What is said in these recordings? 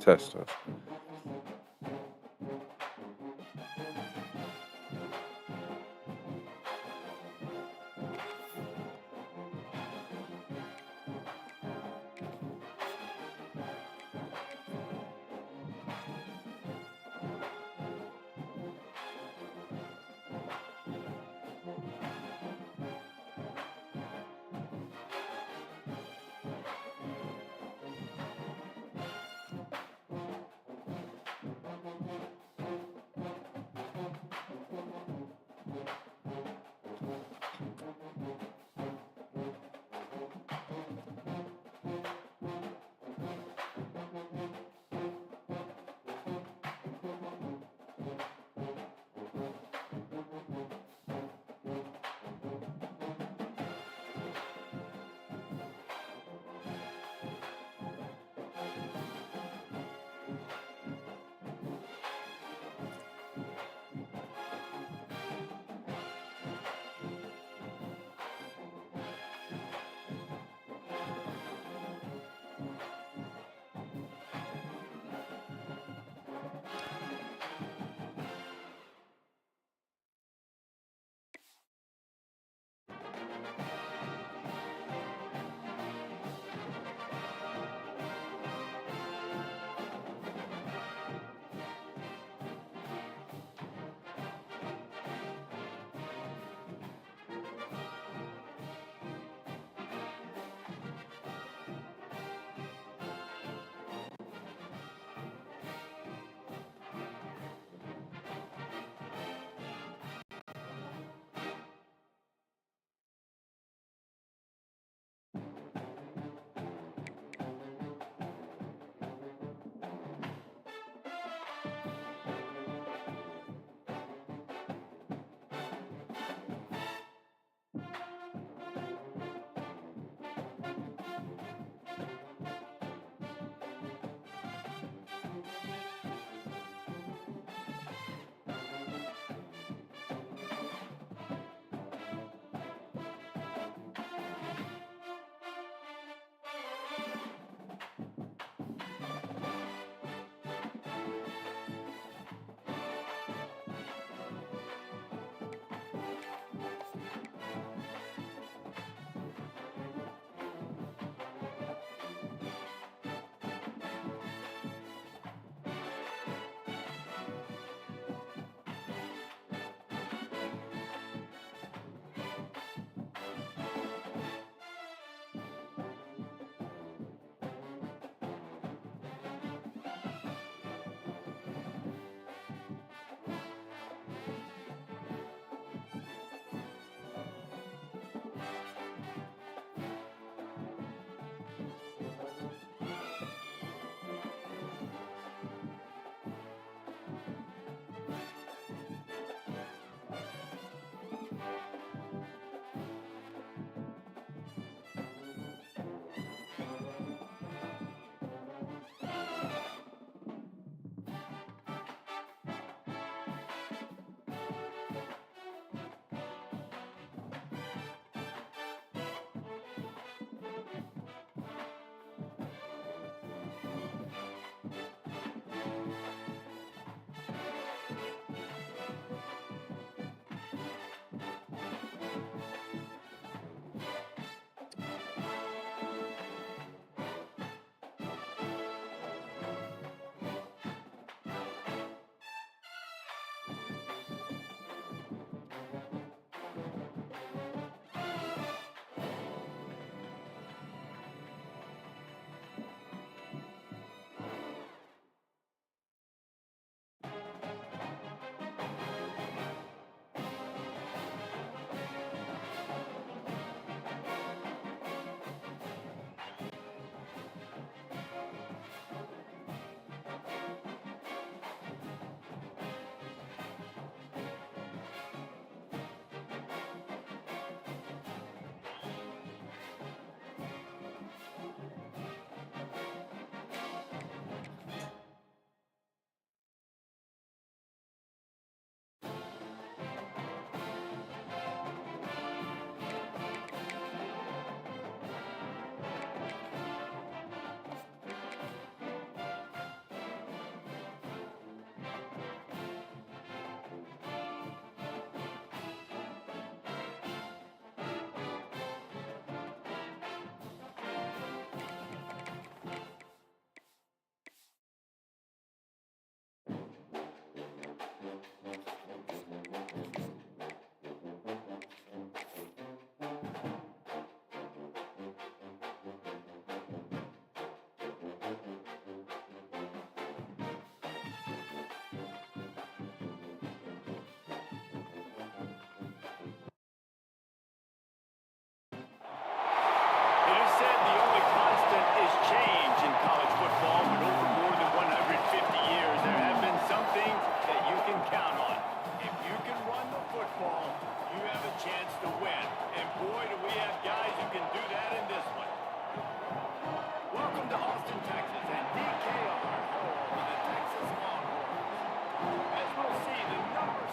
test us.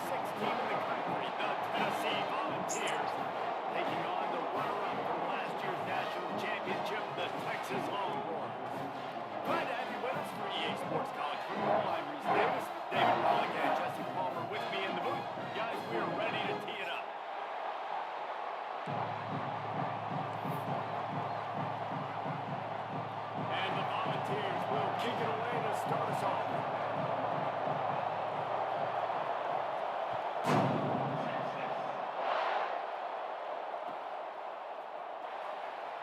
sixth team in the country, the Tennessee Volunteers, taking on the runner-up from last year's national championship, the Texas Longhorns. Glad to have you with us for EA Sports College Football. I'm Reese Davis, David Pollock, and Jesse Palmer with me in the booth. Guys, we are ready to tee it up. And the Volunteers will kick it away to start us off.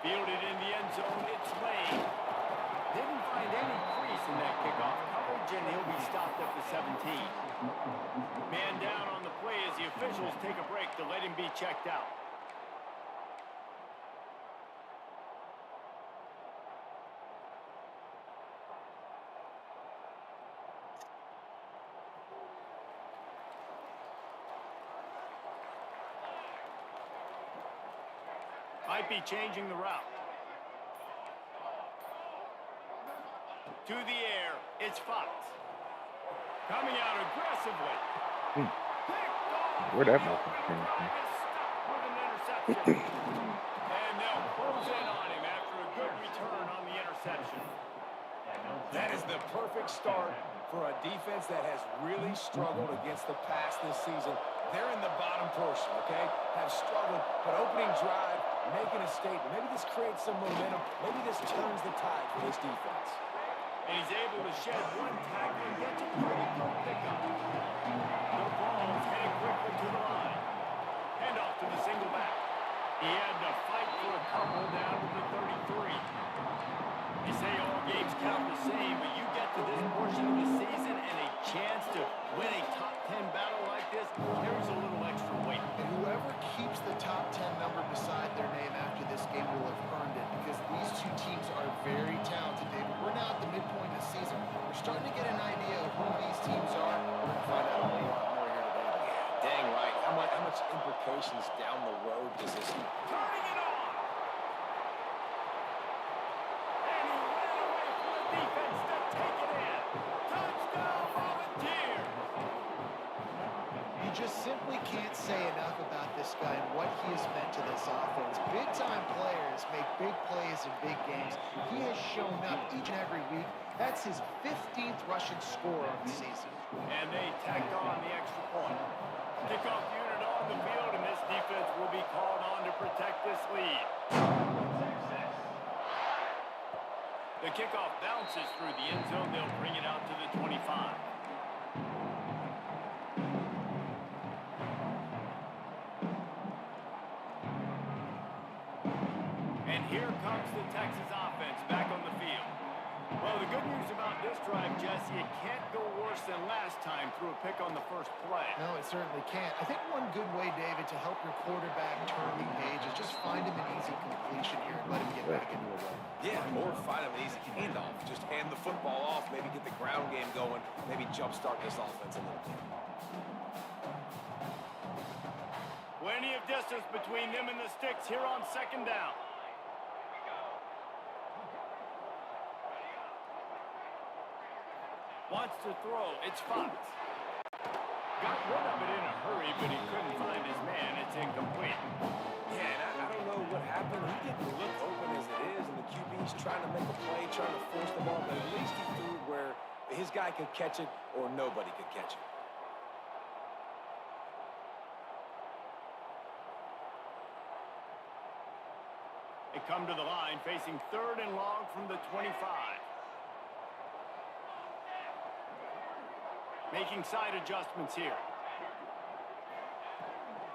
Fielded in the end zone, it's Lane. Didn't find any crease in that kickoff coverage, and he'll be stopped at the 17. Man down on the play as the officials take a break to let him be checked out. Might be changing the route. To the air, it's Fox. Coming out aggressively. Where'd that ball come from? And they'll close in on him after a good return on the interception. That is the perfect start for a defense that has really struggled against the pass this season. They're in the bottom portion, okay? Have struggled, but opening drive, making a statement. Maybe this creates some momentum. Maybe this turns the tide for this defense. And he's able to shed one tackle and get to pretty good pickup. The ball's heading quickly to the line. Hand off to the single back. He had to fight for a couple down to the 33. They say all games count the same, but you get to this portion of the season and a chance to win a top 10 battle like this carries a little extra weight. And whoever keeps the top 10 number beside their name after this game will have earned it, because these two teams are very talented, David. We're now at the midpoint of the season. We're starting to get an idea of who these teams are. We're going to find out a whole lot more here today. Yeah, dang right. How much implications down the road does this have? Turning it on! And he ran away from the defense to take it in. Touchdown, Volunteers! You just simply can't say enough about this guy and what he has meant to this offense. Big-time players make big plays in big games. He has shown up each and every week. That's his 15th rushing score of the season. And they tacked on the extra point. Kickoff unit on the field, and this defense will be called on to protect this lead. The kickoff bounces through the end zone. They'll bring it out to the 25. And here comes the Texas offense back on the field. Well, the good news about this drive, Jesse, it can't go worse than last time through a pick on the first play. No, it certainly can't. I think one good way, David, to help your quarterback turn the page is just find him an easy completion here and let him get back into a run. Yeah, or find him an easy handoff. Just hand the football off, maybe get the ground game going, maybe jumpstart this offense a little bit. Plenty of distance between them and the sticks here on second down. Wants to throw. It's Fox. Got rid of it in a hurry, but he couldn't find his man. It's incomplete. Yeah, and I don't know what happened. He didn't look open as it is, and the QB's trying to make a play, trying to force the ball, but at least he threw it where his guy could catch it or nobody could catch it. They come to the line facing third and long from the 25. Making side adjustments here.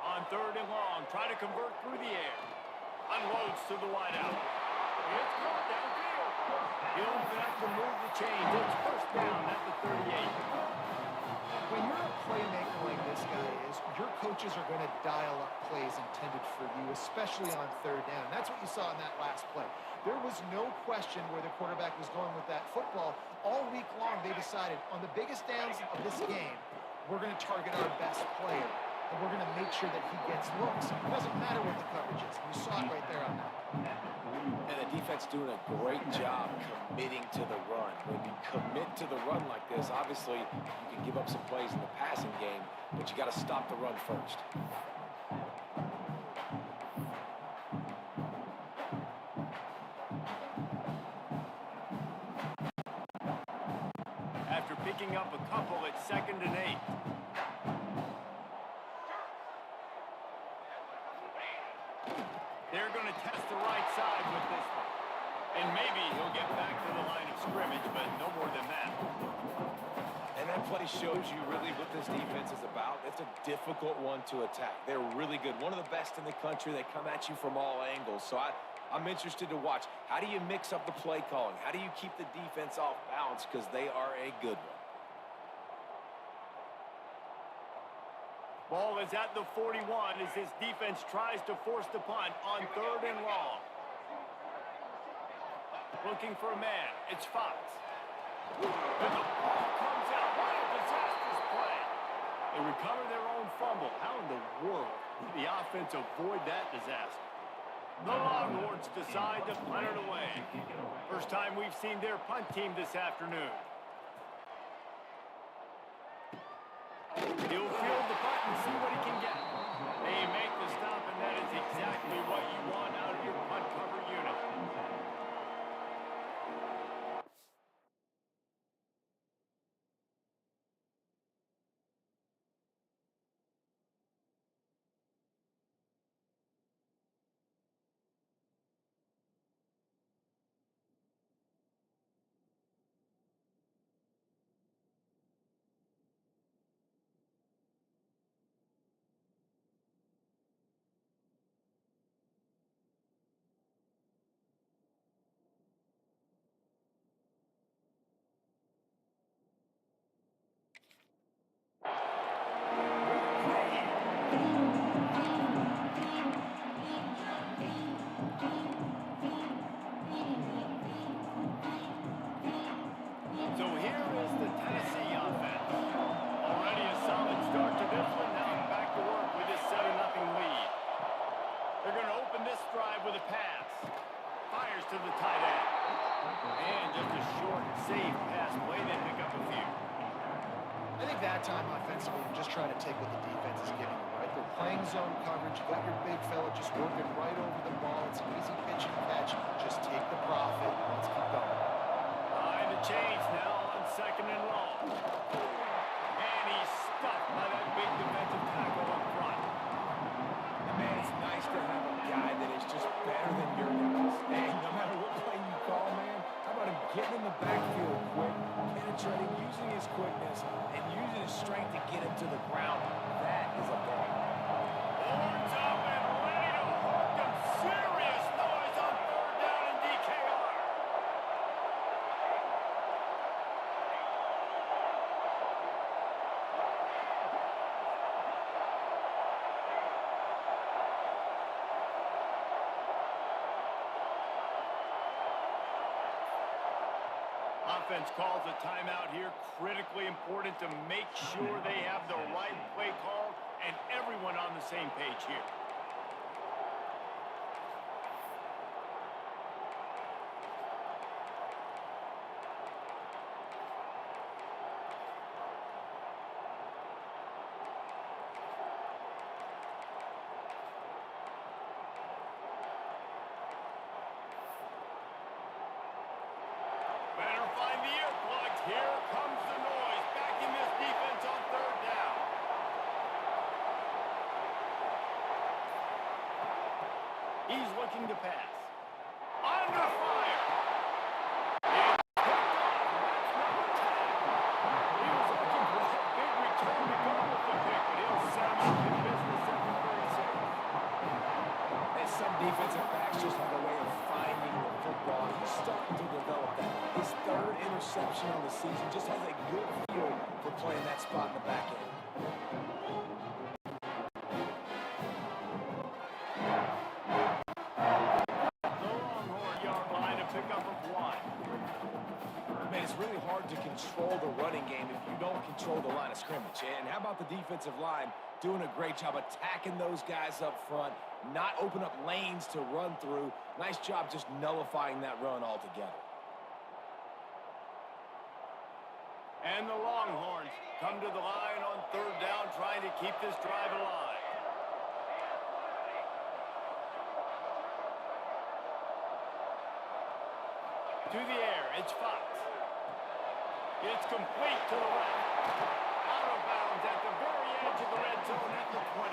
On third and long, try to convert through the air. Unloads to the wideout. It's caught downfield. He'll have to move the chains. It's first down at the 38. When you're a playmaker like this guy is, your coaches are going to dial up plays intended for you, especially on third down. That's what you saw in that last play. There was no question where the quarterback was going with that football. All week long, they decided on the biggest downs of this game, we're going to target our best player. and we're going to make sure that he gets looks. It doesn't matter what the coverage is. You saw it right there on that. And the defense doing a great job committing to the run. When you commit to the run like this, obviously you can give up some plays in the passing game, but you got to stop the run first. After picking up a couple at 2nd and 8. They're going to test the right side with this one. And maybe he'll get back to the line of scrimmage, but no more than that. And that play shows you really what this defense is about. It's a difficult one to attack. They're really good. One of the best in the country. They come at you from all angles. So I'm interested to watch. How do you mix up the play calling? How do you keep the defense off balance? Because they are a good one. Ball is at the 41 as this defense tries to force the punt on 3rd and long. Looking for a man. It's Fox. And the ball comes out. What a disastrous play. They recover their own fumble. How in the world did the offense avoid that disaster? The Longhorns decide to punt it away. First time we've seen their punt team this afternoon. He'll field the punt and see what he can get. They make the stop, and that is exactly what you want out of your punt cover unit. So here is the Tennessee offense. Already a solid start to this one. Now back to work with this 7-0 lead. They're going to open this drive with a pass. Fires to the tight end. And just a short, safe pass play. They pick up a few. I think that time offensively, you just try to take what the defense is giving you, right? They're playing zone coverage. You got your big fella just working right over the ball. It's an easy pitch and catch. Just take the profit. Let's keep going. Behind the chains now on 2nd and long. And he's stuck by that big defensive tackle up front. And man, it's nice to have a guy that is just better than your guys. And no matter what play you call, man, how about him getting in the backfield quick, penetrating, using his quickness, and using his strength to get him to the ground. That is a ball. Horns up and ready to hook them. Serious noise on 3rd down and DKR. Offense calls a timeout here. Critically important to make sure they have the right play call and everyone on the same page here. Better find the earplugs. Here comes the noise. Backing this defense on 3rd down. He's looking to pass. Under fire. It's picked off. That's number 10. He was looking for that big return to go with the pick, but he'll set him up in business at the 36. And some defensive backs just have a way of finding the football. He's starting to develop that. His 3rd interception on the season just has a good feel for playing that spot in the back end. The Longhorn yard line to pick up a 1. Man, it's really hard to control the running game if you don't control the line of scrimmage. And how about the defensive line doing a great job attacking those guys up front, not open up lanes to run through. Nice job just nullifying that run altogether. And the Longhorns come to the line on third down, trying to keep this drive alive. To the air, it's Fox. It's complete to the left. Out of bounds at the very edge of the red zone at the 20.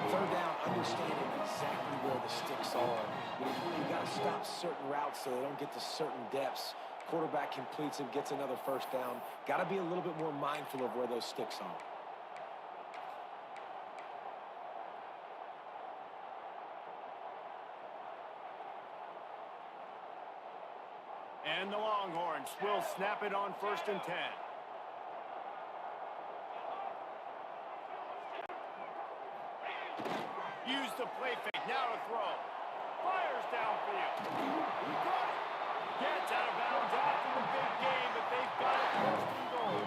Third down, understanding exactly where the sticks are. You got to stop certain routes so they don't get to certain depths. Quarterback completes and gets another first down. Got to be a little bit more mindful of where those sticks are. And the Longhorns will snap it on 1st and 10. Use the play fake, now to throw. Fires downfield. He got it. Gets out of bounds after the big game, but they've got it first and goal.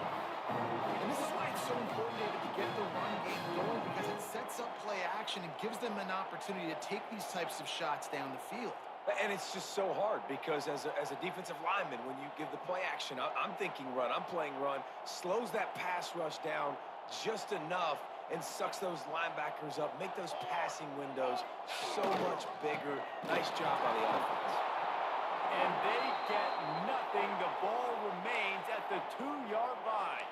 And this is why it's so important, David, to get the run game going, because it sets up play action and gives them an opportunity to take these types of shots down the field. And it's just so hard because as a defensive lineman, when you give the play action, I'm thinking run, I'm playing run, slows that pass rush down just enough and sucks those linebackers up, make those passing windows so much bigger. Nice job by the offense. And they get nothing. The ball remains at the 2-yard line.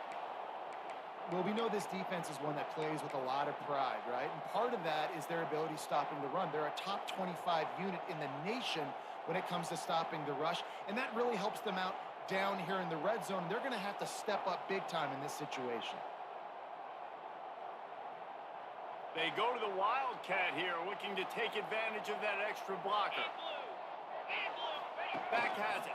Well, we know this defense is one that plays with a lot of pride, right? And part of that is their ability stopping the run. They're a top 25 unit in the nation when it comes to stopping the rush, and that really helps them out down here in the red zone. They're going to have to step up big time in this situation. They go to the Wildcat here, looking to take advantage of that extra blocker. Back has it.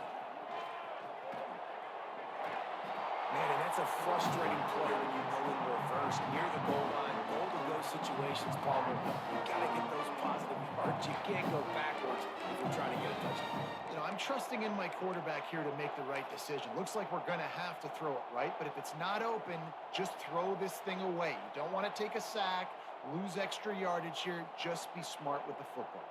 Man, and that's a frustrating play when you go in reverse near the goal line. Goal to go situations, Palmer. You got to get those positive yards. You can't go backwards if you're trying to get a touchdown. You know, I'm trusting in my quarterback here to make the right decision. Looks like we're going to have to throw it, right? But if it's not open, just throw this thing away. You don't want to take a sack, lose extra yardage here. Just be smart with the football.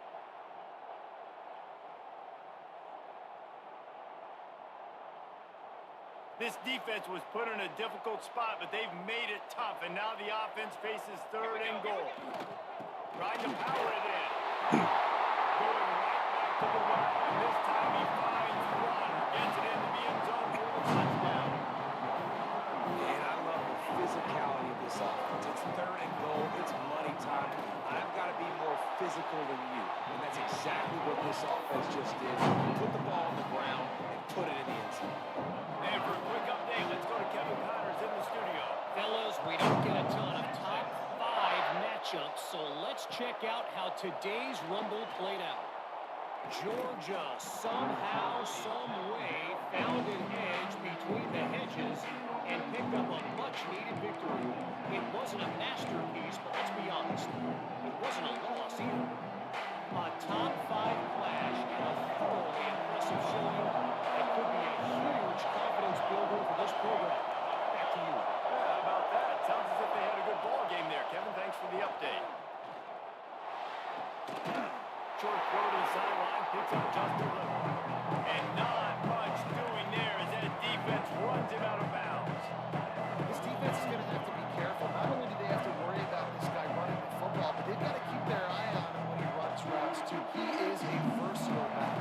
This defense was put in a difficult spot, but they've made it tough, and now the offense faces 3rd and goal. Trying to power it in. Going right back to the run, and this time he finds one. Gets it into the end zone for the touchdown. And I love the physicality of this offense. It's 3rd and goal. It's money time. I've got to be more physical than you. And that's exactly what this offense just did. Put the ball on the ground and put it in the end zone. And for a quick update, let's go to Kevin Connors in the studio. Fellas, we don't get a ton of top 5 matchups, so let's check out how today's Rumble played out. Georgia somehow, some way, found an edge between the hedges and picked up a much-needed victory. It wasn't a masterpiece, but let's be honest, it wasn't a loss either. A top 5 clash and a thoroughly impressive showing that could be a huge confidence builder for this program. Back to you. Yeah, how about that? Sounds as if they had a good ball game there. Kevin, thanks for the update. Short throw to the sideline, picks up just a little. And not much doing there as that defense runs him out of bounds. This defense is going to have to be careful. Not only do they have to worry about this guy running the football, but they've got to keep their eye on him when he runs routes, too. He is a versatile back.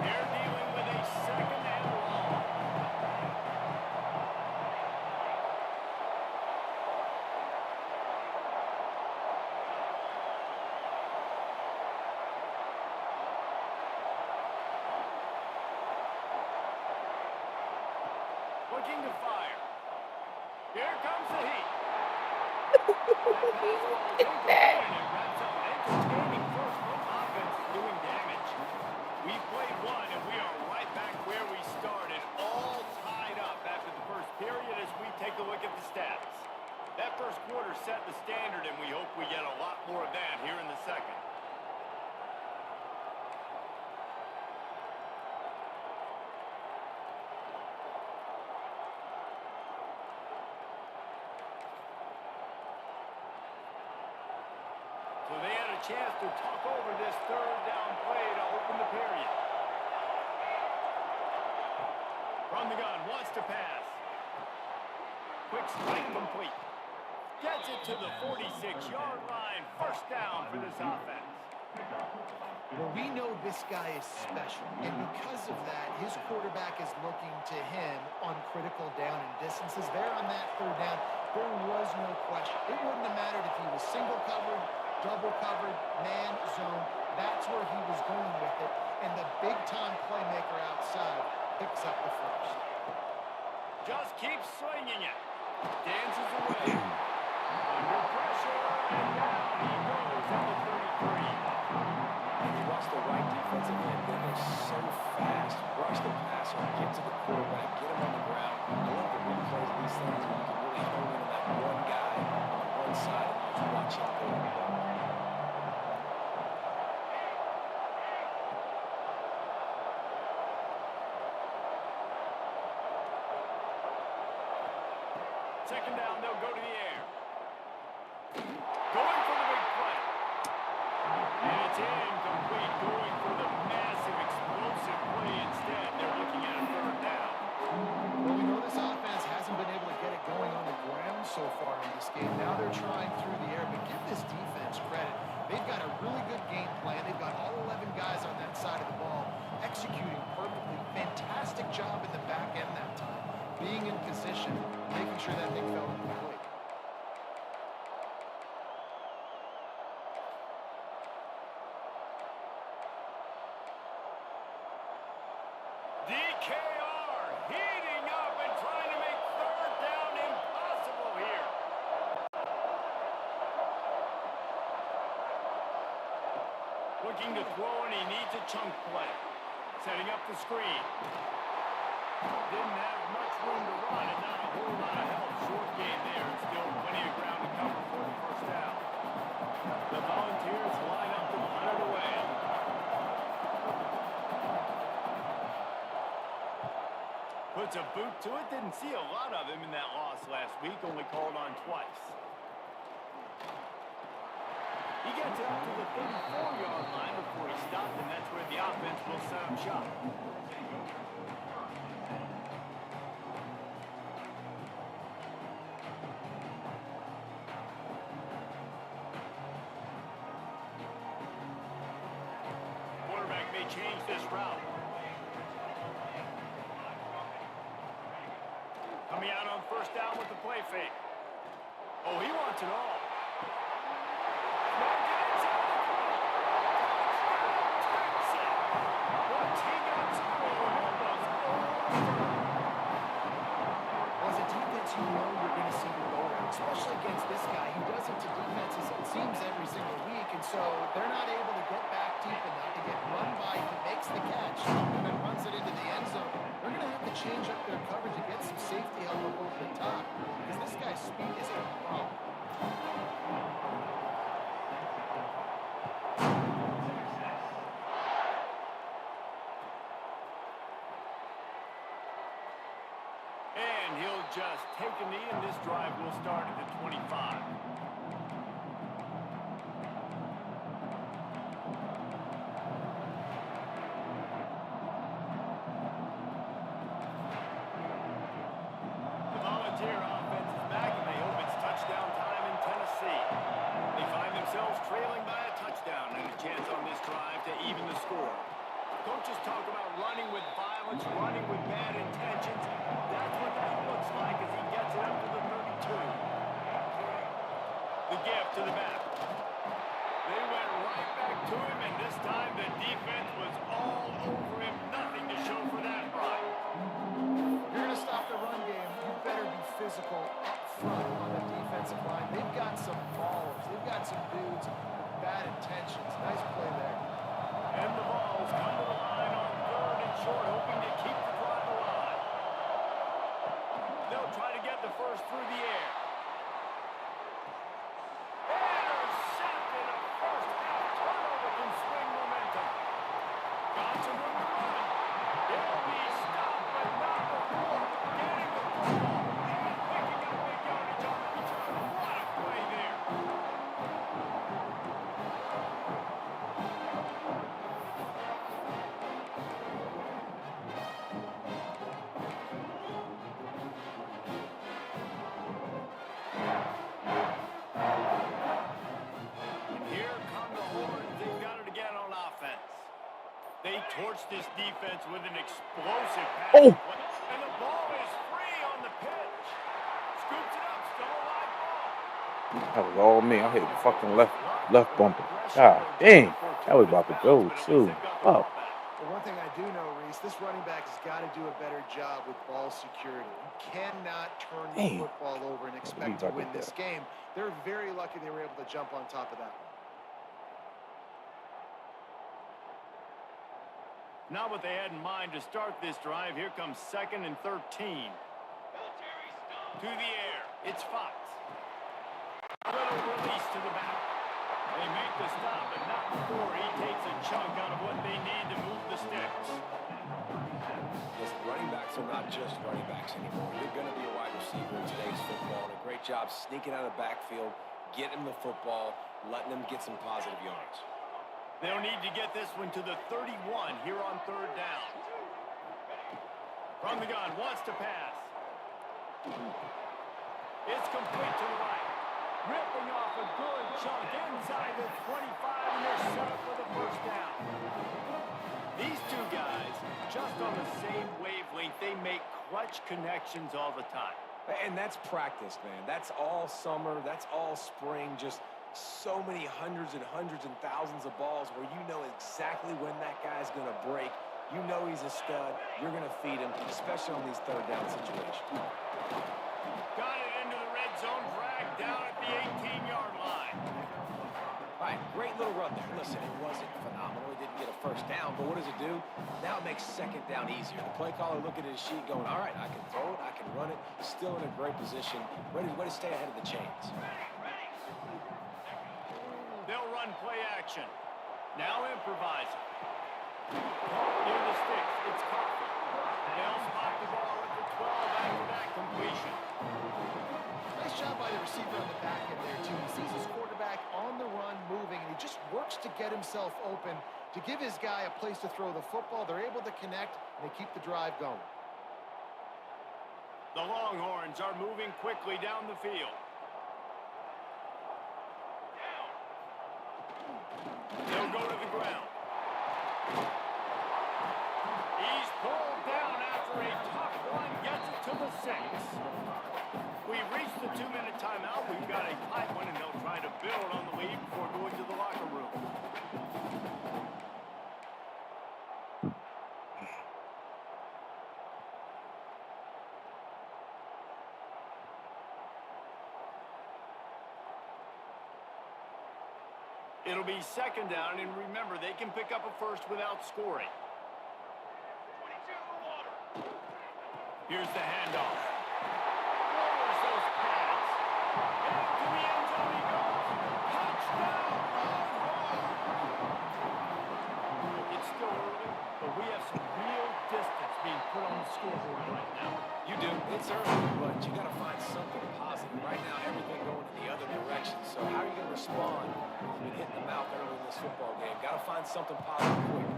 They're dealing with a 2nd and long. Looking to fire. Here comes the heat. Take that. And it wraps up an entertaining first look offense doing damage. We played one, and we are right back where we started, all tied up after the first period as we take a look at the stats. That first quarter set the standard, and we hope we get a lot more of that here in the second. So they had a chance to talk over this third down play to open the period. From the gun, wants to pass. Quick strike complete. Gets it to the 46-yard line. First down for this offense. Well, we know this guy is special, and because of that, his quarterback is looking to him on critical down and distances. There on that third down, there was no question. It wouldn't have mattered if he was single covered, double covered, man, zone. That's where he was going with it, and the big-time playmaker outside picks up the first. Just keeps swinging it. Dances away. Under pressure, and down he goes at the 33. And you watch the right defensive end. They go so fast. Rush the passer, get to the quarterback, get him on the ground. I love the replays of these things where you can really hone in on that one guy on one side and just watch him go. Second down, they'll go to the air. Going for the big play. And it's incomplete. Going for the massive, explosive play instead. They're looking at a third down. Well, we know this offense hasn't been able to get it going on the ground so far in this game. Now they're trying through the air, but give this defense credit. They've got a really good game plan. They've got all 11 guys on that side of the ball executing perfectly. Fantastic job in the back end that time. Being in position, making sure that thing fell incomplete. DKR heating up and trying to make third down impossible here. Looking to throw, and he needs a chunk play. Setting up the screen. Didn't have much room to run and not a whole lot of help. Short game there. Still plenty of ground to cover for the first down. The Volunteers line up to punt it away. Puts a boot to it. Didn't see a lot of him in that loss last week. Only called on twice. He gets it up to the 34-yard line before he stopped, and that's where the offense will set up shop. Quarterback may change this route. Coming out on first down with the play fake. Oh, he wants it all. As a defense, you know you're going to see the go route, especially against this guy. He does it to defenses, it seems, every single week, and so they're not able to get back deep enough to get run by. He makes the catch and then runs it into the end zone. They're going to have to change up their coverage to get some safety help up over the top because this guy's speed is a problem. And he'll just take a knee, and this drive will start at the 25. The Volunteer offense is back, and they hope it's touchdown time in Tennessee. They find themselves trailing by a touchdown and a chance on this drive to even the score. Coaches talk about running with violence, running with bad intentions. That's what that looks like as he gets it up to the 32. The gift to the back. They went right back to him, and this time the defense was all over him. Nothing to show for that run. You're going to stop the run game, you better be physical up front on the defensive line. They've got some ballers. They've got some dudes with bad intentions. Nice play there. And the balls come to the line on third and short, hoping to keep the drive alive. They'll try to get the first through the air. Intercepted. A first half turnover can swing momentum. Got some room to run. He'll be stopped, but not before getting the football and picking up big yardage on the return. What a play there. torch this defense with an explosive pass. Oh! And the ball is free on the pitch. Scoops it up, still a live ball. That was all me. I hit the fucking left bumper. God damn. That was about to go, too. Fuck. Well, one thing I do know, Reese, this running back has got to do a better job with ball security. You cannot turn the football over and expect to win this game. They're very lucky they were able to jump on top of that one. Not what they had in mind to start this drive. Here comes 2nd and 13. To the air. It's Fox. A little release to the back. They make the stop, but not before he takes a chunk out of what they need to move the sticks. Listen, running backs are not just running backs anymore. You're going to be a wide receiver in today's football. And a great job sneaking out of the backfield, getting them the football, letting them get some positive yards. They'll need to get this one to the 31 here on 3rd down. From the gun, wants to pass. It's complete to the right. Ripping off a good chunk inside the 25, and they're set up for the 1st down. These two guys, just on the same wavelength, they make clutch connections all the time. And that's practice, man. That's all summer. That's all spring. Just so many hundreds and thousands of balls where you know exactly when that guy's going to break. You know he's a stud. You're going to feed him, especially on these 3rd down situations. Got it into the red zone, dragged down at the 18-yard line. All right, great little run there. Listen, it wasn't phenomenal. He didn't get a 1st down, but what does it do? Now it makes 2nd down easier. The play caller looking at his sheet going, all right, I can throw it, I can run it. Still in a great position, ready to stay ahead of the chains. They'll run play action. Now improvising. Near the sticks, it's Coffee. They'll spot the ball at the 12 after that completion. Nice job by the receiver on the back end there, too. He sees his quarterback on the run moving, and he just works to get himself open to give his guy a place to throw the football. They're able to connect, and they keep the drive going. The Longhorns are moving quickly down the field. They'll go to the ground. He's pulled down after a tough one, gets it to the 6. We've reached the 2-minute timeout. We've got a tight one, and they'll try to build on the lead before going to the locker room. It'll be 2nd down, and remember, they can pick up a 1st without scoring. Here's the handoff. Lowers those pads. Into the end zone he goes. Touchdown, Longhorns! It's still early, but we have some real distance being put on the scoreboard right now. You do. It's early, but you got to find something positive. Right now, everything going in the other direction. So how are you going to respond when you hit the mouth early in this football game? Got to find something positive quick.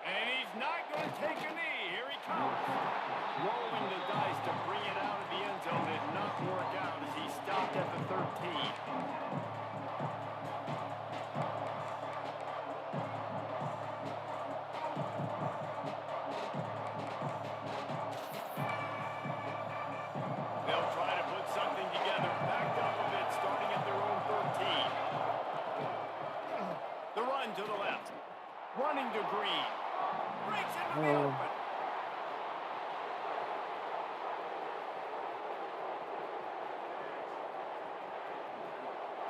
And he's not going to take a knee. Here he comes. Rolling the dice to bring it out of the end zone. Did not work out as he stopped at the 13. They'll try to put something together, backed up a bit, starting at their own 13. The run to the left. Running to Green. Breaks into the open.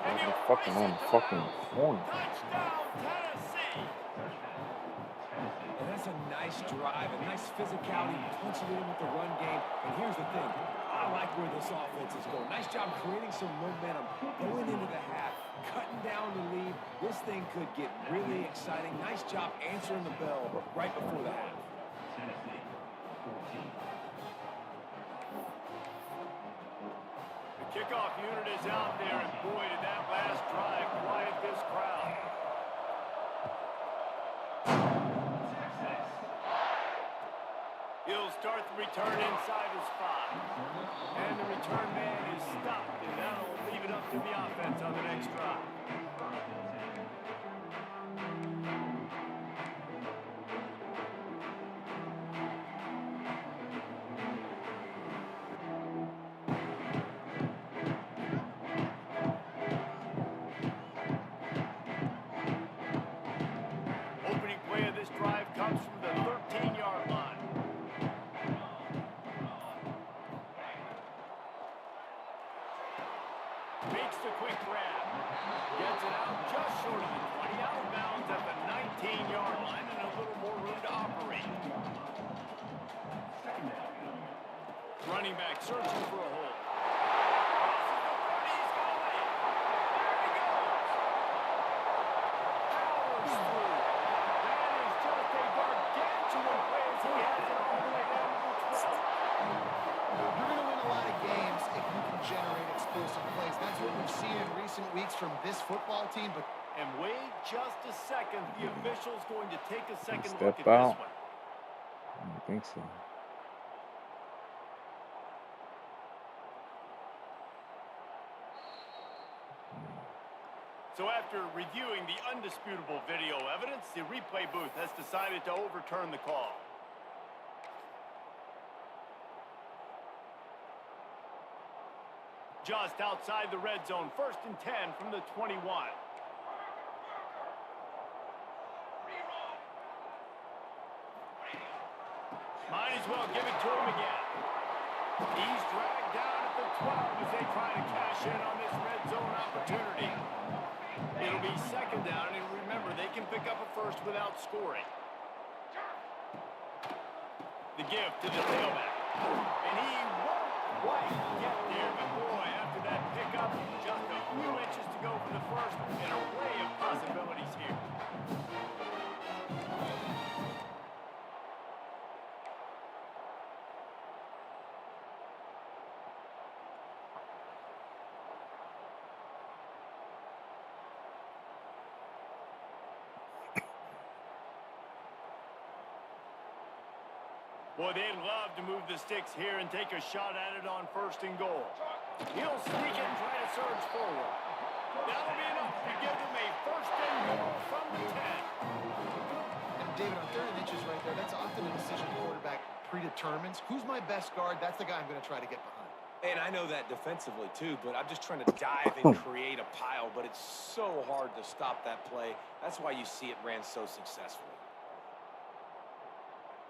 They're fucking on the fucking corner. Touchdown, Tennessee. And that's a nice drive, a nice physicality, punching it in with the run game. And here's the thing. I like where this offense is going. Nice job creating some momentum, going into the half, cutting down the lead. This thing could get really exciting. Nice job answering the bell right before the half. The kickoff unit is out there, and boy, did that last drive quiet this crowd. He'll start the return inside his 5. And the return man is stopped, and that'll leave it up to the offense on the next drive. Makes the quick grab. Gets it out just short of the 20. Out of bounds at the 19-yard line and a little more room to operate. Running back searching for a hole. Crosses the 30. He's going to lead. There he goes. Powers through. That is just a gargantuan play as he has it all the way down to the 12. You're going to win a lot of games if you can generate explosive plays. That's what we've seen in recent weeks from this football team. But And wait just a second. The official's going to take a second Step look at this out. one. I don't think so. So after reviewing the undisputable video evidence, the replay booth has decided to overturn the call. Just outside the red zone, 1st and 10 from the 21. Might as well give it to him again. He's dragged down at the 12 as they try to cash in on this red zone opportunity. It'll be 2nd down, and remember, they can pick up a first without scoring. The give to the tailback. And he won't quite get there, but boy, after that pickup, just a few inches to go for the first, and an array of possibilities here. Boy, they'd love to move the sticks here and take a shot at it on 1st and goal. He'll sneak it and try to surge forward. That'll be enough to give them a 1st and goal from the 10. And David, on 3rd and inches right there, that's often a decision the quarterback predetermines. Who's my best guard? That's the guy I'm going to try to get behind. And I know that defensively, too, but I'm just trying to dive and create a pile, but it's so hard to stop that play. That's why you see it ran so successfully.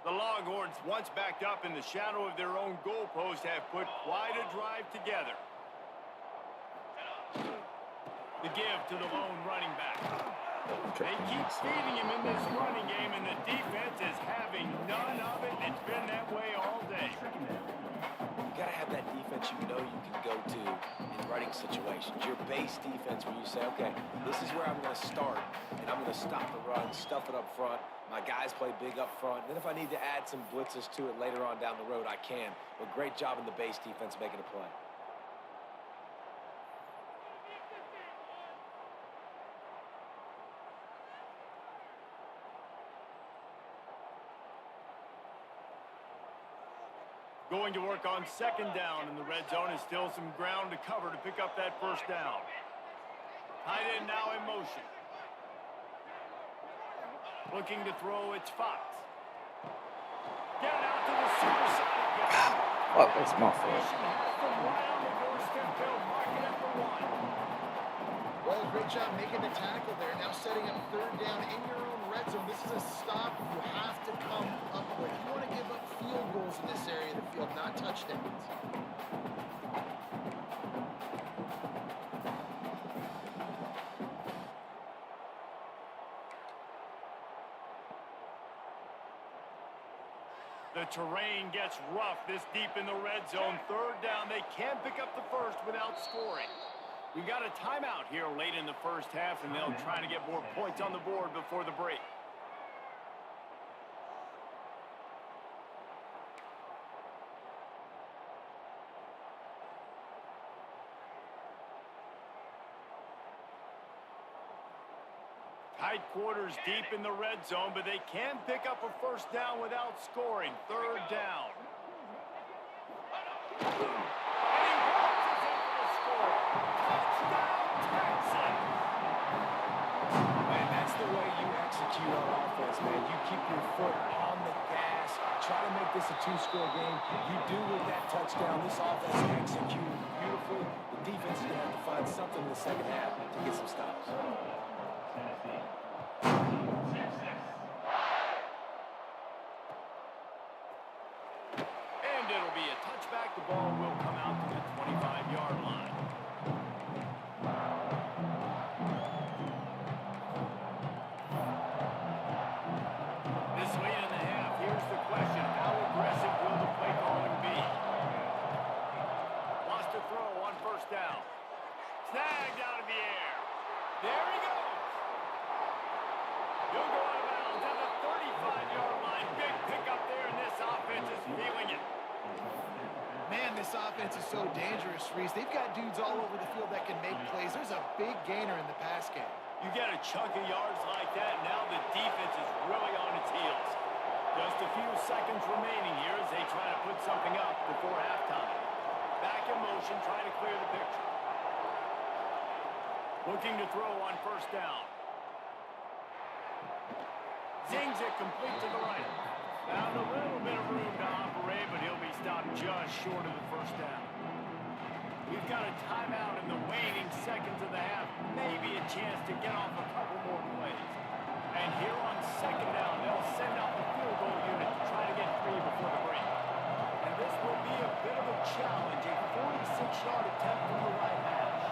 The Longhorns, once backed up in the shadow of their own goalpost, have put quite a drive together. The give to the lone running back. They keep feeding him in this running game, and the defense is having none of it. It's been that way all day. You got to have that defense you know you can go to in running situations. Your base defense where you say, okay, this is where I'm going to start, and I'm going to stop the run, stuff it up front. My guys play big up front. Then if I need to add some blitzes to it later on down the road, I can. But great job in the base defense making a play. Going to work on 2nd down in the red zone. Is still some ground to cover to pick up that 1st down. Tight end now in motion. Looking to throw, it's Fox. Get it out to the supersonic guy. Fuck, that's my fault. Well, great job making the tackle there. Now setting up 3rd down in your own red zone. This is a stop you have to come up with. You want to give up field goals in this area of the field, not touchdowns. The terrain gets rough this deep in the red zone. 3rd down, they can't pick up the first without scoring. We've got a timeout here late in the 1st half, and they'll try to get more points on the board before the break. Tight quarters deep in the red zone, but they can pick up a 1st down without scoring. 3rd down. And he walks us in for the score. Touchdown, Texans! Man, that's the way you execute on offense, man. You keep your foot on the gas. Try to make this a 2-score game. You do with that touchdown. This offense executed beautifully. The defense is going to have to find something in the 2nd half to get some stops. And it'll be a touchback. The ball will come out to the 25-yard line. this offense is so dangerous, Reese. They've got dudes all over the field that can make plays. There's a big gainer in the pass game. You get a chunk of yards like that, now the defense is really on its heels. Just a few seconds remaining here as they try to put something up before halftime. Back in motion, trying to clear the picture. Looking to throw on first down. Zings it complete to the right. Found a little bit of room to operate, but he'll be stopped just short of the first down. We've got a timeout in the waning seconds of the half. Maybe a chance to get off a couple more plays. And here on second down, they'll send out the field goal unit to try to get free before the break. And this will be a bit of a challenge, a 46-yard attempt from the right hash.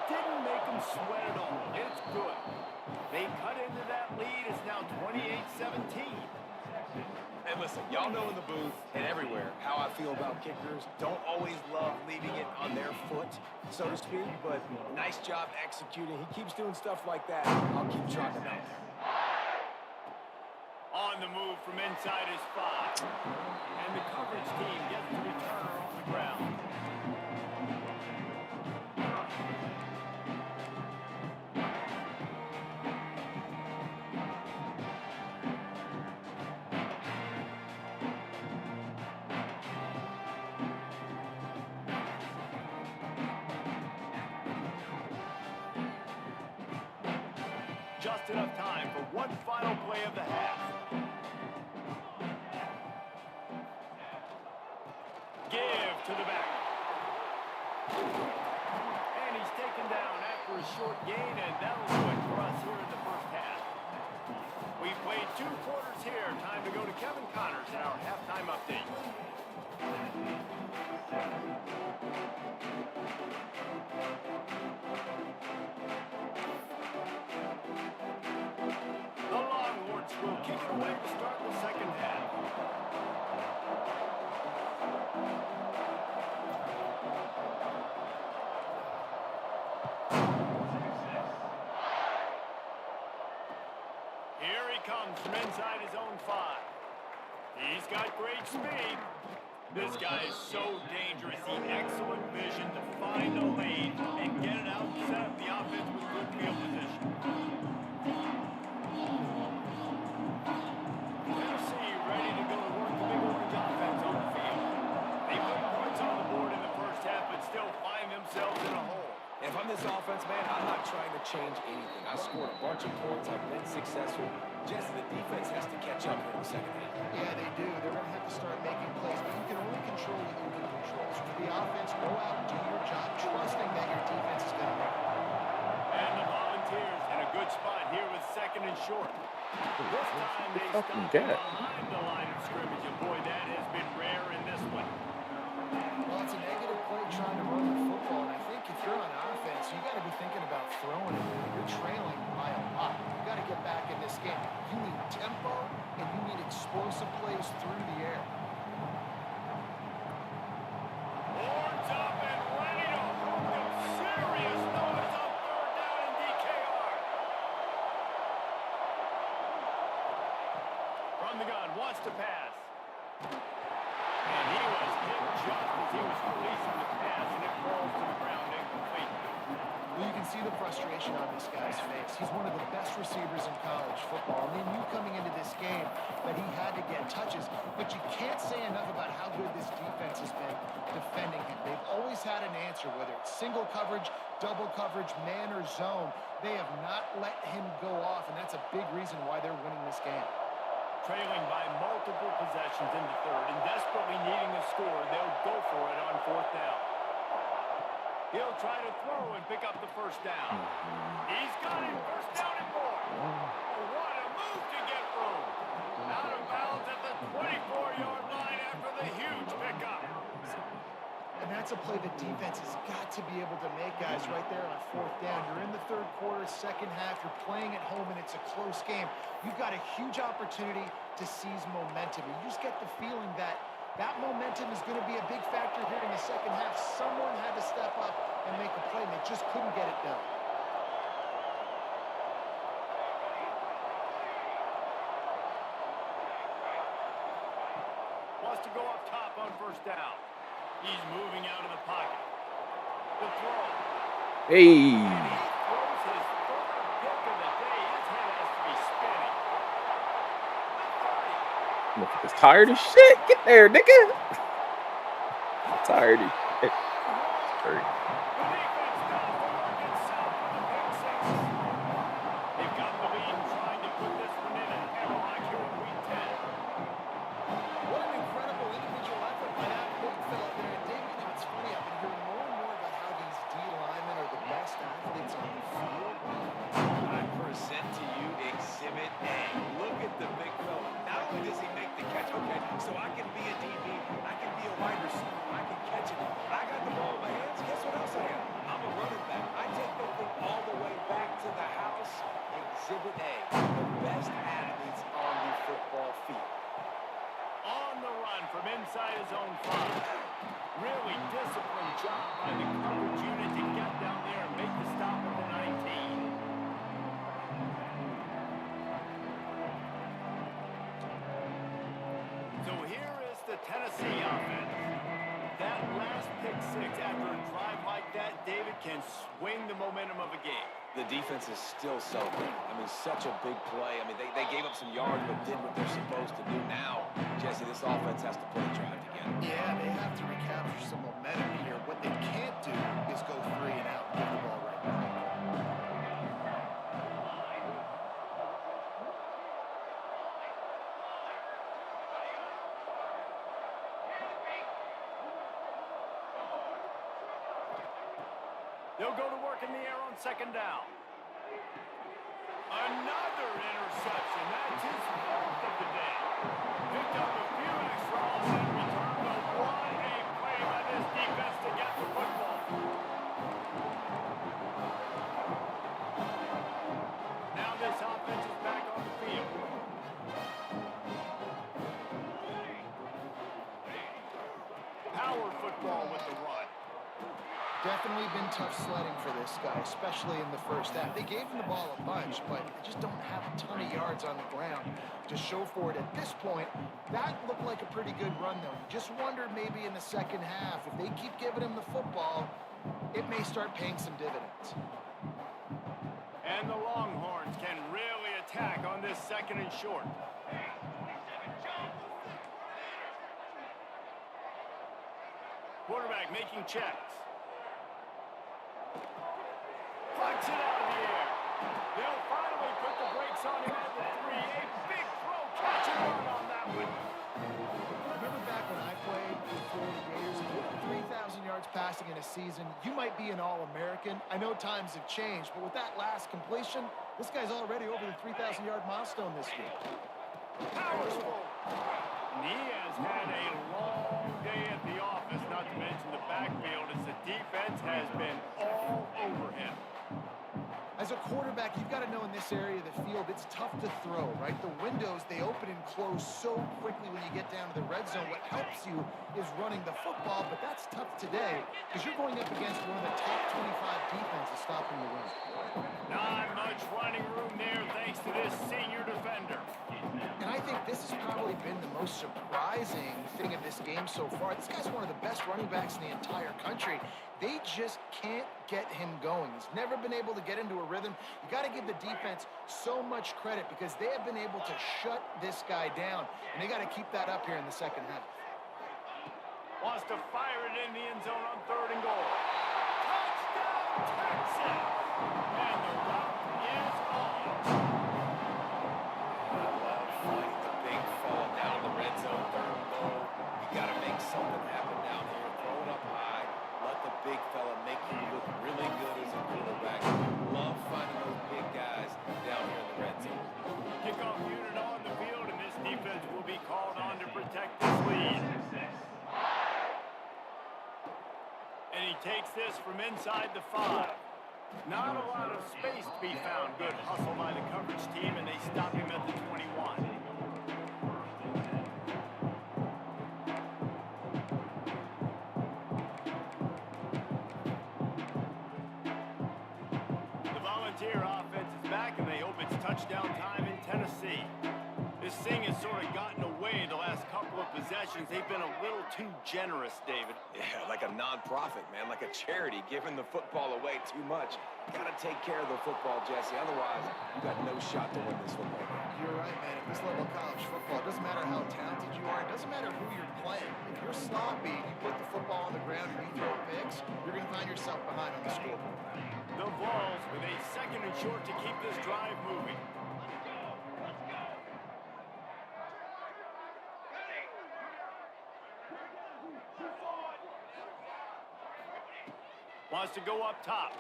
Didn't make them sweat at all. It's good. They cut into that lead. It's now 28-17. And listen, y'all know in the booth and everywhere how I feel about kickers. Don't always love leaving it on their foot, so to speak, but nice job executing. He keeps doing stuff like that. I'll keep trotting him out there. On the move from inside his 5. And the coverage team gets the returner on the ground. Just enough time for one final play of the half. Give to the back. And he's taken down after a short gain, and that'll do it for us here in the first half. We played 2 quarters here. Time to go to Kevin Connors in our halftime update. The Longhorns will kick it away to start the second half. Here he comes from inside his own 5. He's got great speed. This guy is so dangerous. He excellent vision to find a lane and get it out and set up the offense with good field position. Tennessee ready to go to work the Big Orange offense on the field. They put points on the board in the first half, but still find themselves in a hole. If I'm this offense, man, I'm not trying to change anything. I scored a bunch of points. I've been successful. Just the defense has to catch up here in the second half. Yeah, they do. They're going to have to start making plays, but you can only control what you can control. So for the offense, go out and do your job, trusting that your defense is going to make it. And the Volunteers in a good spot here with second and short. This time they stop behind the line of scrimmage, and boy, that has been rare in this one. Well, it's a negative play trying to run the football, and I think if you're on offense, you got to be thinking about throwing it. You're trailing by a lot. You got to get back in this game. You need tempo, and you need explosive plays through the air. Horns up and ready to hook them. Serious noise on third down in DKR. From the gun, wants to pass. And he was hit just as he was releasing the pass, and it falls to the ground incomplete. Well, you can see the frustration on this guy's face. He's one of the best receivers in college football. And they knew coming into this game that he had to get touches. But you can't say enough about how good this defense has been defending him. They've always had an answer, whether it's single coverage, double coverage, man or zone. They have not let him go off, and that's a big reason why they're winning this game. Trailing by multiple possessions in the third and desperately needing a score, they'll go for it on fourth down. He'll try to throw and pick up the first down. He's got it. First down and more. What a move to get room. Out of bounds at the 24-yard line after the huge pickup. And that's a play the defense has got to be able to make, guys, right there on fourth down. You're in the third quarter, second half. You're playing at home, and it's a close game. You've got a huge opportunity to seize momentum. You just get the feeling that that momentum is going to be a big factor here in the second half. Someone had to step up and make a play, and they just couldn't get it done. wants to go up top on first down. He's moving out of the pocket. The throw. Hey. And he throws his third pick of the day. His head has to be spinning. Motherfucker's tired as shit. Get there, nigga. I'm tired as shit. Sorry. The defense does the work itself with the pick six. They've got the lead trying to put this one in at Hammerlock here in week 10. What an incredible individual effort by that big fella there. And David, it's funny, I've been hearing more and more about how these D linemen are the best athletes on the field. I present to you Exhibit A. Look at the big fella. Not only does he make the catch, okay, so I can be a DB, I can be a wide receiver, I can catch it. I got the ball in my hands. Guess what else I am? I'm a running back. I take that thing all the way back to the house. Exhibit A, the best athletes on the football field. On the run from inside his own 5. Really disciplined job by the coverage unit to get down there and make the stop at the 19. So here is the Tennessee offense. That last pick six after a drive like that, David, can swing the momentum of a game. The defense is still celebrating. I mean, such a big play. I mean, they gave up some yards but did what they're supposed to do. Now, Jesse, this offense has to put a drive together. Yeah, they have to recapture some momentum here. What they can't do is go 3 and out and give the ball right back. They'll go to work in the air on second down. Another interception. That's his fourth of the day. Picked up a few extra on that return, but what a play by this defense to get the football. Now this offense is back on the field. Power football with the run. Definitely been tough sledding for this guy, especially in the first half. They gave him the ball a bunch, but they just don't have a ton of yards on the ground to show for it. At this point, that looked like a pretty good run, though. You just wondered maybe in the second half, if they keep giving him the football, it may start paying some dividends. And the Longhorns can really attack on this second and short. Quarterback making checks. Flies it out of the air. They'll finally put the brakes on him at the 3. A big throw, catch and run on that one. Remember back when I played for the Gators, if you had 3,000 yards passing in a season, you might be an All-American. I know times have changed, but with that last completion, this guy's already over the 3,000-yard milestone this year. Powerful. And he has had a long day at the office, not to mention the backfield, as the defense has been all over him. As a quarterback, you've got to know in this area of the field, it's tough to throw, right? The windows, they open and close so quickly when you get down to the red zone. What helps you is running the football, but that's tough today because you're going up against one of the top 25 defenses stopping the run. Not much running room there thanks to this senior defender. And I think this has probably been the most surprising thing of this game so far. This guy's one of the best running backs in the entire country. They just can't get him going. He's never been able to get into a rhythm. You got to give the defense so much credit because they have been able to shut this guy down, and they got to keep that up here in the second half. Wants to fire it in the end zone on 3rd and goal. Touchdown, Texas! And the route is on. I love finding the big fall down in the red zone, 3rd and goal. You got to make something happen down here. Throw it up high. Let the big fella make you look really good as a quarterback. Love finding those big guys down here in the red zone. Kickoff unit on the field, and this defense will be called on to protect this lead. And he takes this from inside the 5. Not a lot of space to be found. Good hustle by the coverage team, and they stop him at the 21. The Volunteer offense is back, and they hope it's touchdown time in Tennessee. This thing has sort of gotten away the last couple of possessions. concessions, they've been a little too generous, David. Yeah, like a nonprofit, man, like a charity, giving the football away too much. Got to take care of the football, Jesse. Otherwise, you got no shot to win this football game. You're right, man. At this level of college football, it doesn't matter how talented you are. It doesn't matter who you're playing. If you're sloppy, you put the football on the ground and you throw picks, you're going to find yourself behind on the scoreboard. The Vols with a 2nd and short to keep this drive moving. Wants to go up top.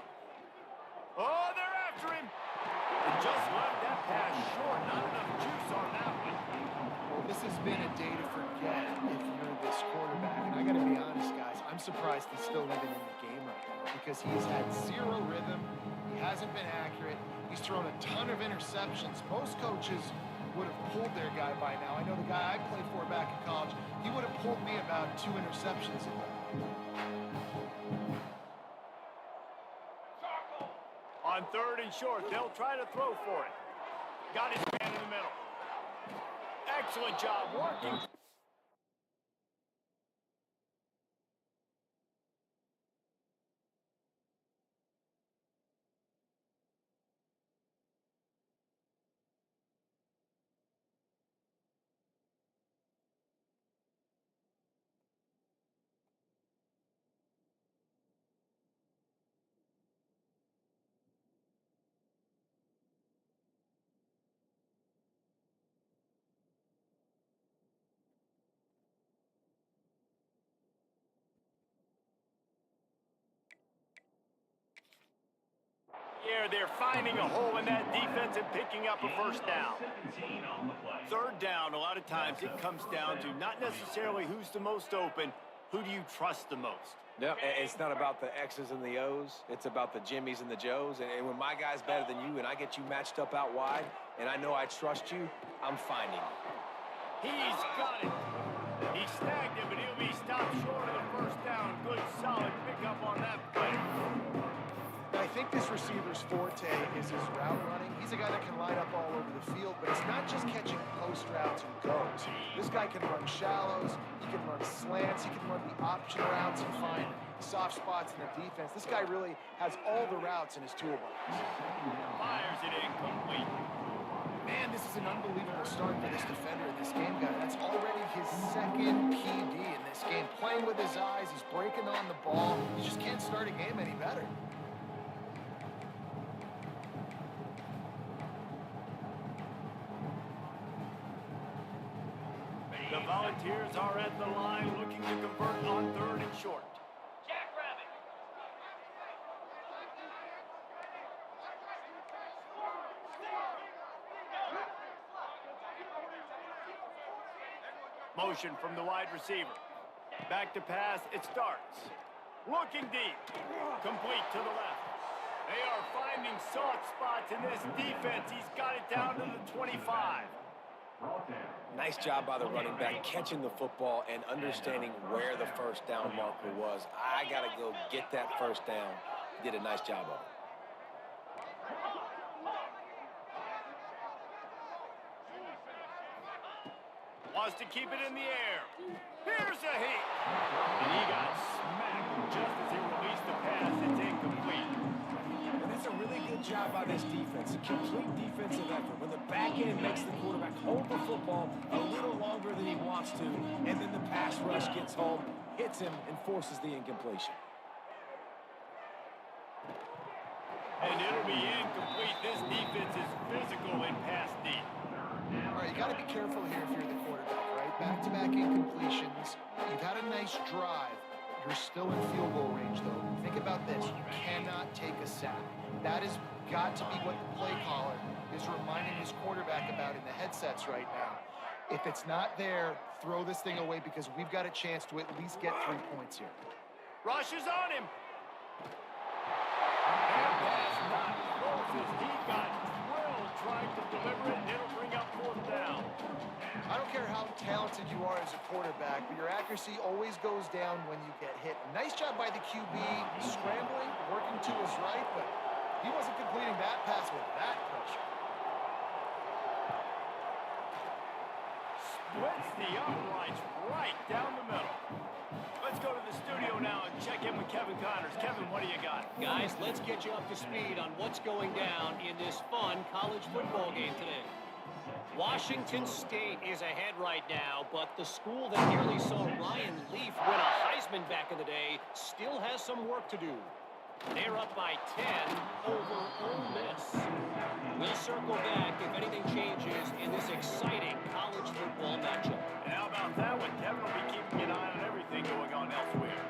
Oh, they're after him. And just left that pass short. Not enough juice on that one. Well, this has been a day to forget if you're this quarterback. And I got to be honest, guys, I'm surprised he's still even in the game right now because he's had zero rhythm. He hasn't been accurate. He's thrown a ton of interceptions. Most coaches would have pulled their guy by now. I know the guy I played for back in college, he would have pulled me about 2 interceptions ago. On 3rd and short, they'll try to throw for it. Got his man in the middle. Excellent job working. Yeah, they're finding a hole in that defense and picking up a 1st down. 3rd down, a lot of times it comes down to not necessarily who's the most open, who do you trust the most? Yep, it's not about the X's and the O's. It's about the Jimmies and the Joes. And when my guy's better than you and I get you matched up out wide and I know I trust you, I'm finding you. He's got it. He snagged him, but he'll be stopped short of the 1st down. Good, solid pickup on that play. I think this receiver's forte is his route running. He's a guy that can line up all over the field, but it's not just catching post routes and goes. This guy can run shallows, he can run slants, he can run the option routes and find soft spots in the defense. This guy really has all the routes in his toolbox. Fires it incomplete. Man, this is an unbelievable start for this defender in this game, guy. That's already his 2nd PD in this game. Playing with his eyes, he's breaking on the ball. You just can't start a game any better. The Volunteers are at the line looking to convert on 3rd and short. Jackrabbit. Motion from the wide receiver. Back to pass, it starts. Looking deep. Complete to the left. They are finding soft spots in this defense. He's got it down to the 25. Nice job by the running back, catching the football and understanding where the 1st down marker was. I got to go get that 1st down. He did a nice job of it. Wants to keep it in the air. Here's a hit. And he got smacked just as he released the pass. It's incomplete. And that's a really good job by this defense. A complete defensive effort. When the back end makes the quarterback hold the football a little longer than he wants to, and then the pass rush gets home, hits him, and forces the incompletion. And it'll be incomplete. This defense is physical in pass deep. All right, you got to be careful here if you're the quarterback, right? Back-to-back incompletions. You've had a nice drive. You're still in field goal range, though. Think about this. You cannot take a sack. That has got to be what the play caller is reminding his quarterback about in the headsets right now. If it's not there, throw this thing away because we've got a chance to at least get 3 points here. Rush is on him. And pass not closes. He got drilled trying to deliver it, and it'll bring up 4th down. I don't care how talented you are as a quarterback, but your accuracy always goes down when you get hit. Nice job by the QB, scrambling, working to his right, but he wasn't completing that pass with that pressure. Splits the uprights right. check in with Kevin Connors. Kevin, what do you got? Guys, let's get you up to speed on what's going down in this fun college football game today. Washington State is ahead right now, but the school that nearly saw Ryan Leaf win a Heisman back in the day still has some work to do. They're up by 10 over Ole Miss. We'll circle back if anything changes in this exciting college football matchup. And how about that one? Kevin will be keeping an eye on everything going on elsewhere.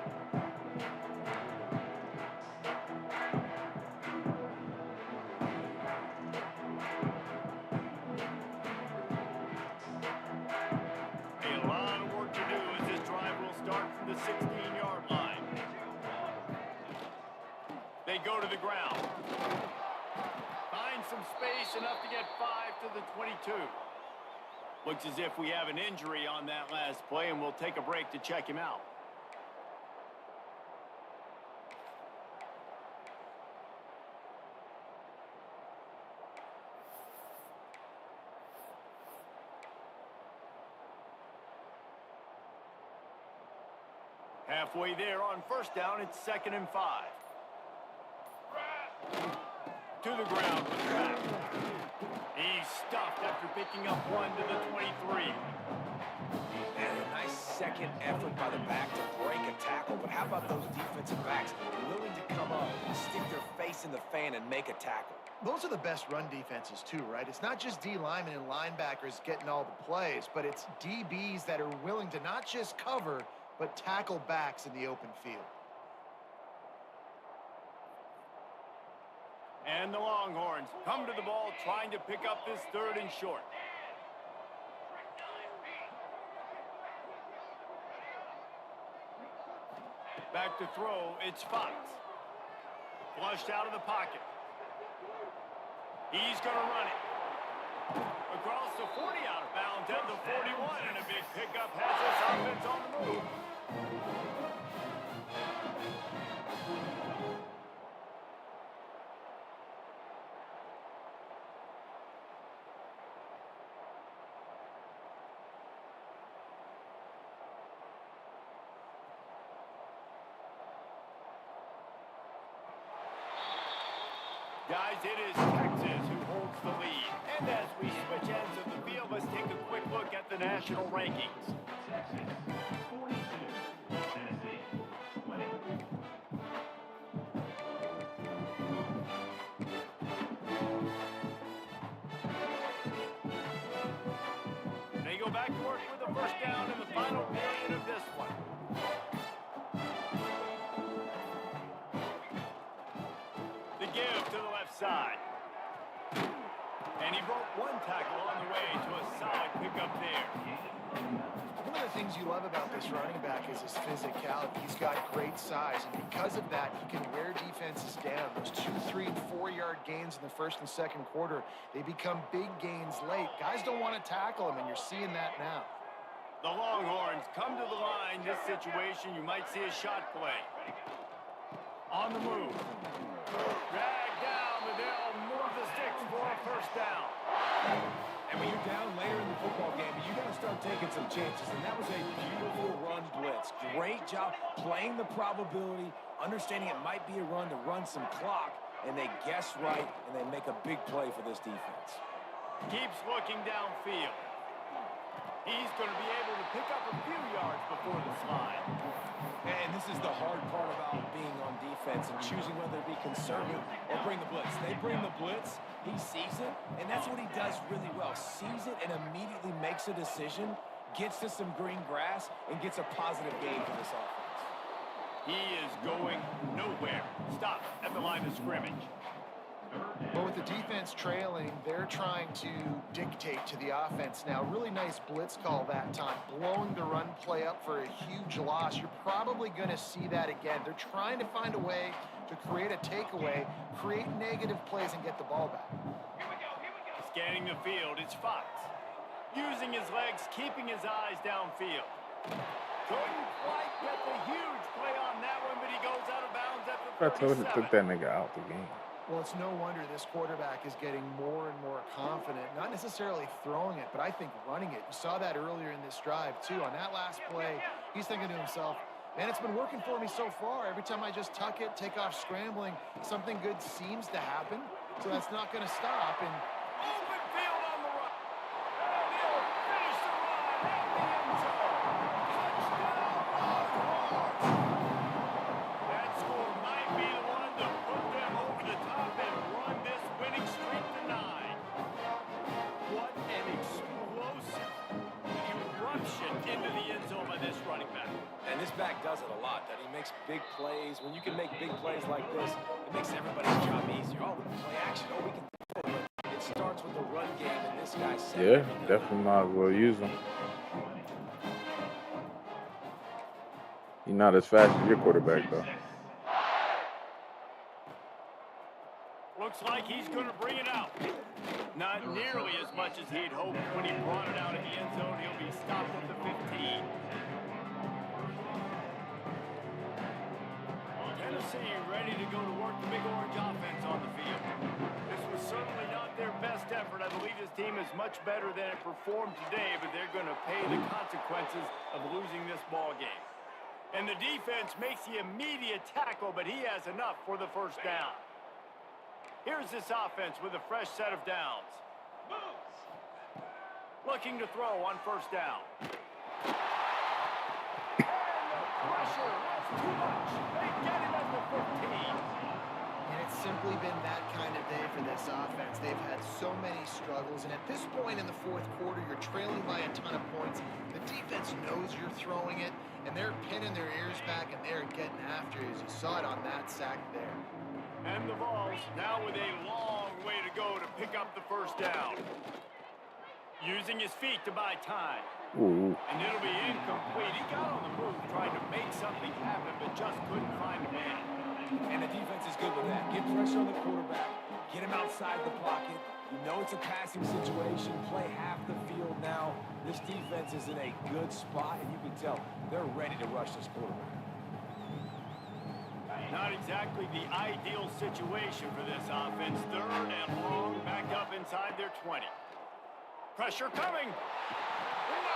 A lot of work to do as this drive will start from the 16-yard line. They go to the ground. Find some space, enough to get 5 to the 22. Looks as if we have an injury on that last play, and we'll take a break to check him out. Halfway there on first down, it's 2nd and 5. To the ground with the back. He's stuffed after picking up 1 to the 23. And a nice second effort by the back to break a tackle. But how about those defensive backs willing to come up, stick their face in the fan, and make a tackle? Those are the best run defenses too, right? It's not just D linemen and linebackers getting all the plays, but it's DBs that are willing to not just cover, but tackle backs in the open field. And the Longhorns come to the ball trying to pick up this 3rd and short. Back to throw, it's Fox. Flushed out of the pocket. He's going to run it. Across the 40, out of bounds at the 41, and a big pickup has this offense on the move. Guys, it is Texas who holds the lead. And as we switch ends of the field, let's take a quick look at the national rankings. Texas, 42. Tennessee, 20. They go back to work with a first down in the final period of this one. The give to the left side. And he broke 1 tackle on the way to a solid pickup there. One of the things you love about this running back is his physicality. He's got great size, and because of that, he can wear defenses down. Those 2, 3, and 4-yard gains in the first and second quarter, they become big gains late. Guys don't want to tackle him, and you're seeing that now. The Longhorns come to the line. This situation, you might see a shot play. On the move. Drag down, but they'll move the sticks for a first down. And when you're down later in the football game, you got to start taking some chances. And that was a beautiful run blitz. Great job playing the probability, understanding it might be a run to run some clock. And they guess right, and they make a big play for this defense. Keeps looking downfield. He's going to be able to pick up a few yards before the slide. And this is the hard part about being on defense and choosing whether to be conservative or bring the blitz. They bring the blitz, he sees it, and that's what he does really well. Sees it and immediately makes a decision, gets to some green grass, and gets a positive gain for this offense. He is going nowhere. Stop at the line of scrimmage. But with the defense trailing, they're trying to dictate to the offense now. Really nice blitz call that time, blowing the run play up for a huge loss. You're probably going to see that again. They're trying to find a way to create a takeaway, create negative plays, and get the ball back. Scanning the field, it's Fox. Using his legs, keeping his eyes downfield. Couldn't quite get the huge play on that one, but he goes out of bounds at the 37. I told him to put that nigga out the game. Well, it's no wonder this quarterback is getting more and more confident. Not necessarily throwing it, but I think running it. You saw that earlier in this drive, too. On that last play, he's thinking to himself, And it's been working for me so far. Every time I just tuck it, take off scrambling, something good seems to happen. So that's not going to stop. And Open field on the run. And he'll finish the run at the end zone. Touchdown, Longhorns. That score might be the one to put them over the top and run this winning streak to 9. What an explosive eruption into the end zone by this running back. And this back does it a lot, that he makes big plays. When you can make big plays like this, it makes everybody's job easier. Oh, we can play action. Oh, we can do it. But it starts with the run game, and this guy's set Yeah, everything up. definitely might as well use him. He's not as fast as your quarterback, though. Looks like he's going to bring it out. Not nearly as much as he'd hoped when he brought it out in the end zone. He'll be stopped at the 15. Tennessee ready to go to work the Big Orange offense on the field. This was certainly not their best effort. I believe this team is much better than it performed today, but they're going to pay the consequences of losing this ball game. And the defense makes the immediate tackle, but he has enough for the first down. Here's this offense with a fresh set of downs. Looking to throw on first down. Pressure was too much. They get him at the 15. And it's simply been that kind of day for this offense. They've had so many struggles, and at this point in the fourth quarter, you're trailing by a ton of points. The defense knows you're throwing it, and they're pinning their ears back, and they're getting after you, as you saw it on that sack there. And the Vols now with a long way to go to pick up the first down. Using his feet to buy time. Ooh. And it'll be incomplete. He got on the move trying to make something happen, but just couldn't find a man. And the defense is good with that. Get pressure on the quarterback. Get him outside the pocket. You know it's a passing situation. Play half the field now. This defense is in a good spot, and you can tell they're ready to rush this quarterback. Not exactly the ideal situation for this offense. Third and long, back up inside their 20. Pressure coming.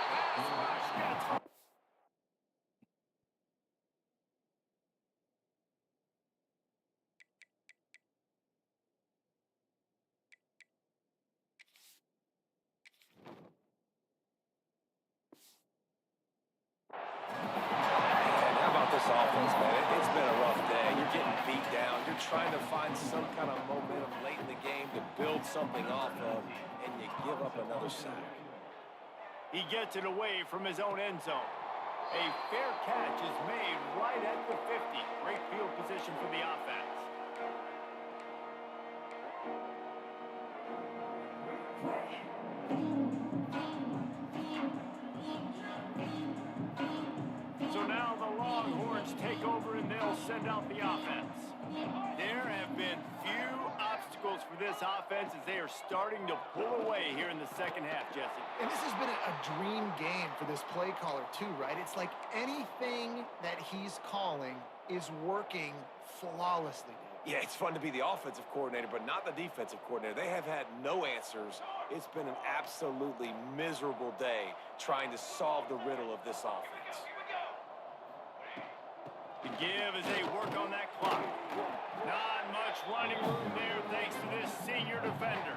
Pass rush gets How about this offense, man? It's been a rough day. You're getting beat down. You're trying to find some kind of momentum late in the game to build something off of, and you give up another sack. He gets it away from his own end zone. A fair catch is made right at the 50. Great field position for the offense. So now the Longhorns take over and they'll send out the offense. There have been few obstacles for this offense as they are starting to pull away here in the second half, Jesse. And this has been a dream game for this play caller too, right? It's like anything that he's calling is working flawlessly. Yeah, it's fun to be the offensive coordinator, but not the defensive coordinator. They have had no answers. It's been an absolutely miserable day trying to solve the riddle of this offense. To give as they work on that clock. Not much running room there thanks to this senior defender.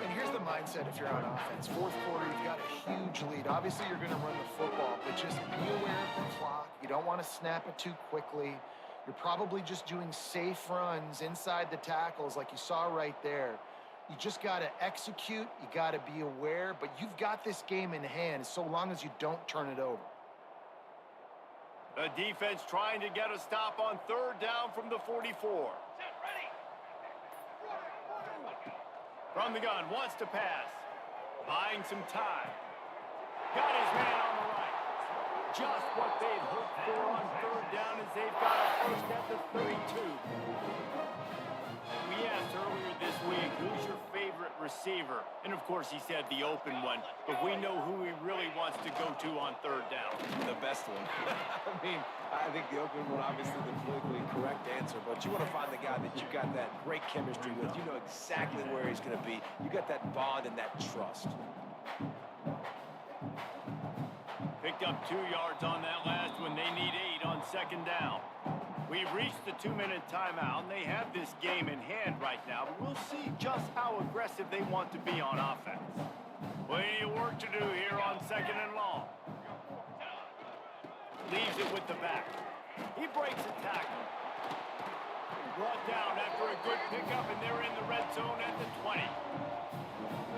And here's the mindset if you're on offense. Fourth quarter, you've got a huge lead. Obviously, you're going to run the football, but just be aware of the clock. You don't want to snap it too quickly. You're probably just doing safe runs inside the tackles like you saw right there. You just got to execute. You got to be aware, but you've got this game in hand so long as you don't turn it over. The defense trying to get a stop on third down from the 44. From the gun, wants to pass. Buying some time. Got his man on the right. Just what they'd hoped for on third down as they've got a first at the 32. We asked earlier this week, who's your favorite receiver? And of course he said the open one, but we know who he really wants to go to on third down. The best one. I mean, I think the open one, obviously the politically correct answer, but you want to find the guy that you got that great chemistry with. You know exactly where he's going to be. You got that bond and that trust. Picked up 2 yards on that last one. They need 8 on second down. We've reached the 2-minute timeout, and they have this game in hand right now, but we'll see just how aggressive they want to be on offense. Plenty of work to do here on second and long. Leaves it with the back. He breaks a tackle. Brought down after a good pickup, and they're in the red zone at the 20.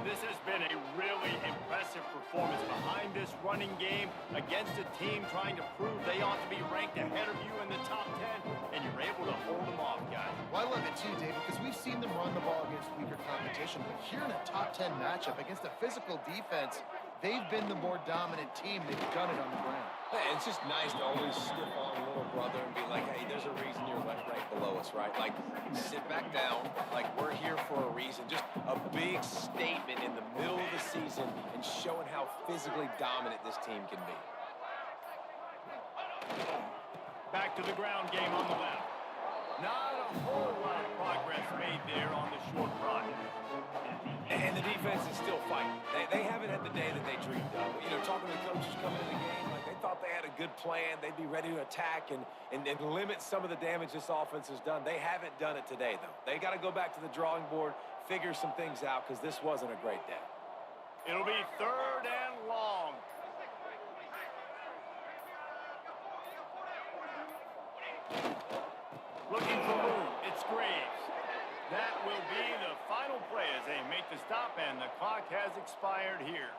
This has been a really impressive performance behind this running game against a team trying to prove they ought to be ranked ahead of you in the top 10, and you're able to hold them off, guys. Well, I love it too, Dave, because we've seen them run the ball against weaker competition, but here in a top 10 matchup against a physical defense, they've been the more dominant team. They've done it on the ground. Hey, it's just nice to always stiff on little brother and be like, hey, there's a reason you're right below us, right? Like, sit back down. Like, we're here for a reason. Just a big statement in the middle of the season and showing how physically dominant this team can be. Back to the ground game on the left. Not a whole lot of progress made there on the short run. And the defense is still fighting. They haven't had the day that they dreamed of. You know, talking to the coaches coming into the game, like they thought they had a good plan. They'd be ready to attack and limit some of the damage this offense has done. They haven't done it today, though. They got to go back to the drawing board, figure some things out, because this wasn't a great day. It'll be third and long. Looking for room. It's Graves. That will be the final play as they make the stop, and the clock has expired here.